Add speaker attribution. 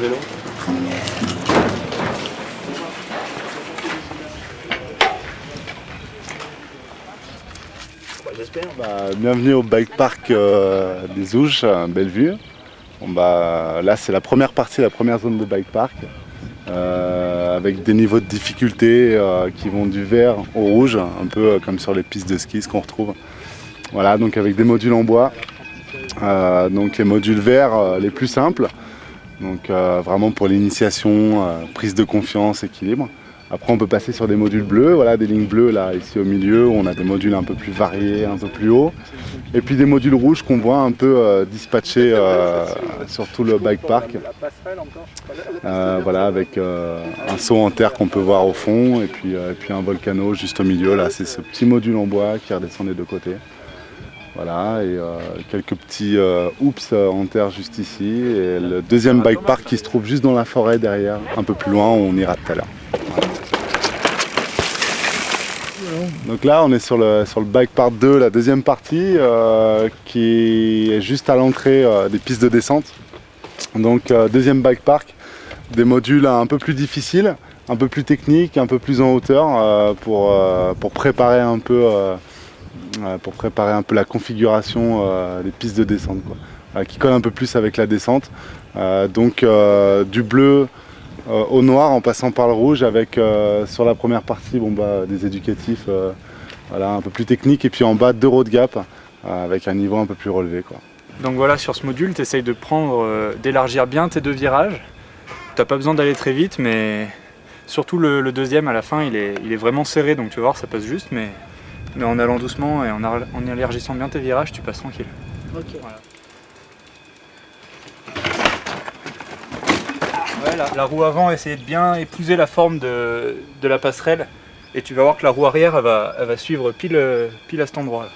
Speaker 1: vélo. J'espère.
Speaker 2: Bienvenue au bike park des Ouges, Bellevue. Là c'est la première partie, la première zone de bike park. Avec des niveaux de difficulté qui vont du vert au rouge, un peu comme sur les pistes de ski, ce qu'on retrouve. Voilà, donc avec des modules en bois. Donc les modules verts les plus simples, donc vraiment pour l'initiation, prise de confiance, équilibre. Après on peut passer sur des modules bleus, voilà, des lignes bleues là ici au milieu où on a des modules un peu plus variés, un peu plus hauts. Et puis des modules rouges qu'on voit un peu dispatchés sur tout le bike park. Voilà, avec un saut en terre qu'on peut voir au fond et puis un volcano juste au milieu. Là c'est ce petit module en bois qui redescend des deux côtés. Voilà, et quelques petits hoops en terre juste ici. Et le deuxième bike park qui se trouve juste dans la forêt derrière, un peu plus loin, où on ira tout à l'heure. Voilà. Donc là on est sur le bike park 2, la deuxième partie, qui est juste à l'entrée des pistes de descente. Donc deuxième bike park, des modules un peu plus difficiles, un peu plus techniques, un peu plus en hauteur pour préparer un peu la configuration des pistes de descente, quoi. Qui colle un peu plus avec la descente. Du bleu au noir en passant par le rouge avec sur la première partie des éducatifs voilà, un peu plus techniques et puis en bas 2 road gap avec un niveau un peu plus relevé, quoi.
Speaker 3: Donc voilà, sur ce module tu essayes de d'élargir bien tes deux virages. T'as pas besoin d'aller très vite, mais surtout le deuxième à la fin il est vraiment serré, donc tu vas voir ça passe juste, mais en allant doucement et en élargissant bien tes virages, tu passes tranquille.
Speaker 1: Ok.
Speaker 3: Voilà. Ouais, la roue avant, essayez de bien épouser la forme de la passerelle et tu vas voir que la roue arrière elle va suivre pile à cet endroit là.